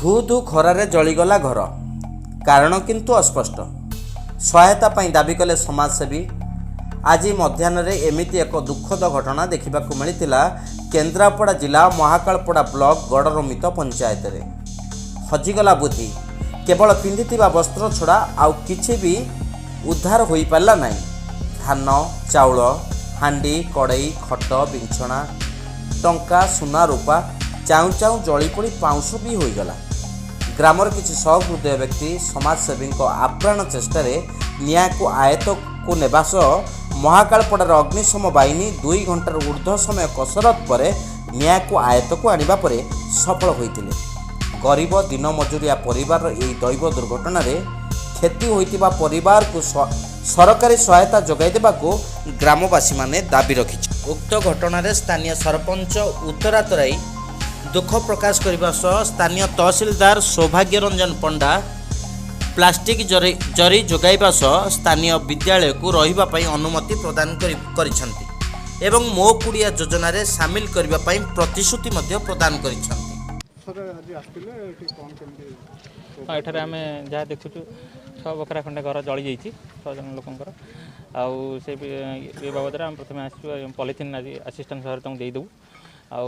धू धू खरारे जलिगला घर कारण किंतु अस्पष्ट सहायता पाई दाबी कले समाजसेवी। आज मध्याह्न एमिति एक दुखद घटना देखा मिलता केन्द्रापड़ा जिला महाकालपड़ा ब्लॉक गड़रमित पंचायत रे हजिगला बुद्धि केवल पिंधि वस्त्र छड़ा आउ किछि भी उद्धार हो पारा ना। धान चाउल हांडी कड़ई खट बिछना टंका सुना रूपा चाऊ चाऊ जलीपोड़ी पाउंश भी होगला। ग्रामर किसी सहृदय व्यक्ति समाजसेवी आप्राण चेष्टा निया को आयत को नेबा सह महाकालपड़ार अग्निशम बाहिनी 2 घंटार ऊर्ध्व समय कसरत पर निया को आयत को आनिबा परे सफल होइतिले। गरीब दिन मजुरिया परिवार यह दैव दुर्घटना क्षति होइतिबा परिवार को सरकारी सहायता जोगाई देबाको ग्रामवासी माने दाबी रखि। उक्त घटना स्थानीय सरपंच उत्तरा तराई दुख प्रकाश करने सह स्थानीय तहसीलदार सौभाग्य रंजन पंडा प्लास्टिक जरी जोगाइबा सह स्थानीय विद्यालय को रहिबा पई अनुमति प्रदान करिसेंती एवं मो कुड़िया योजना रे शामिल करबा पई प्रतिश्रुति मध्य प्रदान करिसेंती। एठारे आमे जहाँ देखुँ 6 बखरा खंडे घर जली जाइए 6 जन लोकंर आउ से ये बाबद आम प्रथम आसू पॉलिथिन आज असिस्टेंट सहायता देदेवु आउ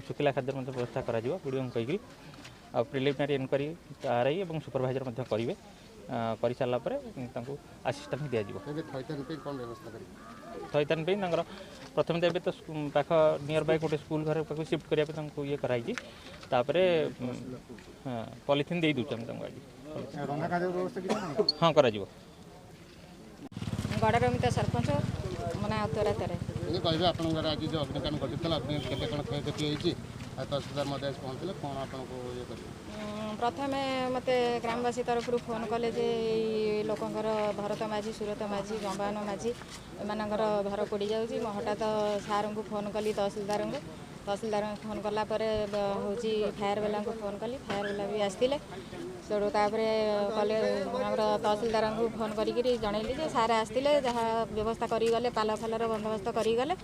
शुखिला खाद्य व्यवस्था करा वीडियो कहीकि आ प्रिलिमिनारी इनक्वारी आरआई और सुपरभाइजर करेंगे कर सारापर आसिस्टेंट दिज्व। थैतान प्रथम तो तो पाख नियर बाय गोटे स्कूल घर पाक शिफ्ट करने ये कराई पॉलिथिन दे दूँ हाँ कर गड़रमित सरपंच मना उत्तरा तारे कहे आप आज जो अग्निकांड घटी केते कौन क्षयक्षति होती तहसीलदार मध्य पहुँचले कौन आपको ये प्रथम मत ग्रामवासी तरफ फोन कले जे लोकंर भरत माझी सुरत माझी गंबान माझी एमर घर पोड़ी जाऊँगी मैं हठात सार को फोन कली तहसीलदार फोन कलापर हूँ फायर वाला को फोन कली फायर वाला भी आसते सेठू कले तहसीलदार को फोन करी जनइली जे सार आसते जहाँ व्यवस्था करगले पाल फालर बंदोबस्त करगले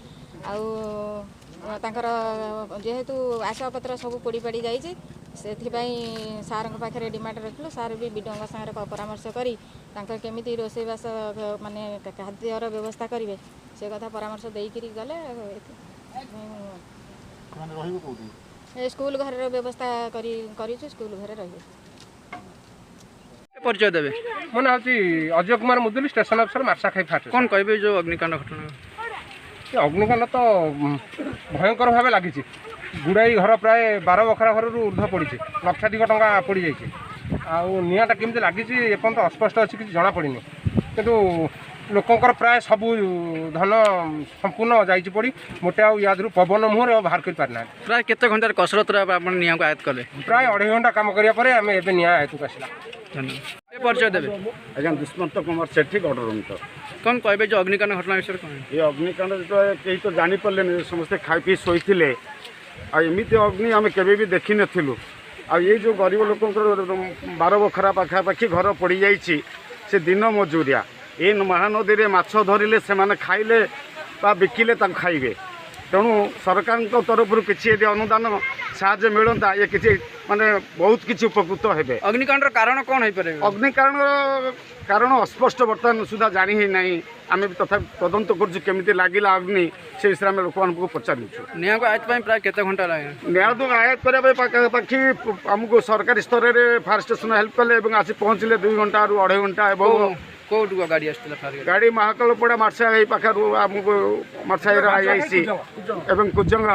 आउर जेहेतु आसवाबपत्र सब पोड़ी पाड़ी जाइए से सार पाखे डिमांड रखिलु सार भी विडों सागर परामर्श करी केमी रोषेईवास माने खाद्यर व्यवस्था करेंगे से कथा परामर्श देकर गले स्कूल घर व्यवस्था कर स्कूल घर रही। परिचय देवे मो ना अजय कुमार मुदुली स्टेशन अफिसर मार्साखाई फाट। कौन कहे जो अग्निकांड घटना अग्निकांड तो भयंकर भाव लगी गुड़ाई घर प्राय 12 बखरा घर ऊर्ध्व पड़ी लक्षाधिक टंका पड़ जाटा केमी लगी एपर्त अस्पष्ट अच्छी किसी जना पड़नी किंतु लोकंर प्राय सबू धन संपूर्ण जाइए पड़ी मोटे आदि पवन मुहर बाहर कर पारना। प्राय केते घंटार कसरत निया को आयत कले प्राय 2.5 घंटा काम कराया आम ए निया आयत को आसला। परिचय देवे आज्ञा दुष्मंत कुमार सेठी गड़रमित। कौन कहे जो अग्निकांड घटना विषय कौन ये अग्निकांड कहीं तो जापारे समस्ते खाई पी शोते आमती अग्नि आम के भी देखी नु ये जो गरीब लोक 12 बखरा पाखापाखि घर पड़ जा दिन मजूरिया ये महानदी में माछ धरिले से माने खाइले बिकिले खाइबे तेणु सरकार तरफ किसी अनुदान साहाय्य मिलता ये किसी माने बहुत किसी उपकृत हे। अग्निकांड कारण कौन हो पारे अग्निकांड कारण अस्पष्ट बर्तमान सुधा जानी ही ना आम तथा तदंत करमी लगिला अग्नि से विषय में लोक मानक पचारूँ। निया को आयत प्राय केते घंटा लगे निया तो आयत करने पाखापाखि आमको सरकारी स्तर में फायर स्टेशन हेल्प कले आसी पहुँचले 2 घंटा 2.5 घंटा कौट गाड़ी आसला गाड़ी महाकालपड़ा मार्साई पाखु आमको मार्साई आईआईसी एवं कुजंग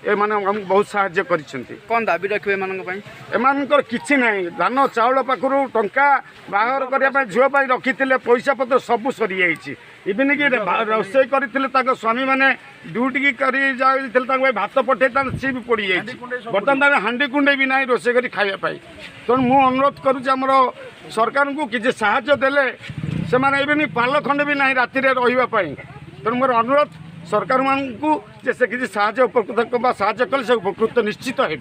ए माने हमको बहुत साहाय्य करिसेंती। कौन दाबी रखिए एमानकर किछि नाही धान चाउल पाखरु टंका बाहर करिया झील रखी पैसा पत्र सब सरी जाइए इवन कि रोषे करते स्वामी मैंने ड्यूटी की कर भात पठे सी भी पड़ जाए बर्तमान हांडी कुंडे भी ना रोषे कर खावाई तेणु मु अनुरोध करुँच सरकार को किसी साहाय्य देले से माने इवन पाल खंडे भी ना राति रही तेणु मोर अनुरोध सरकार मानू जे से किसी साहाय्य उपकृत साहाय्य कले से उपकृत निश्चित हे।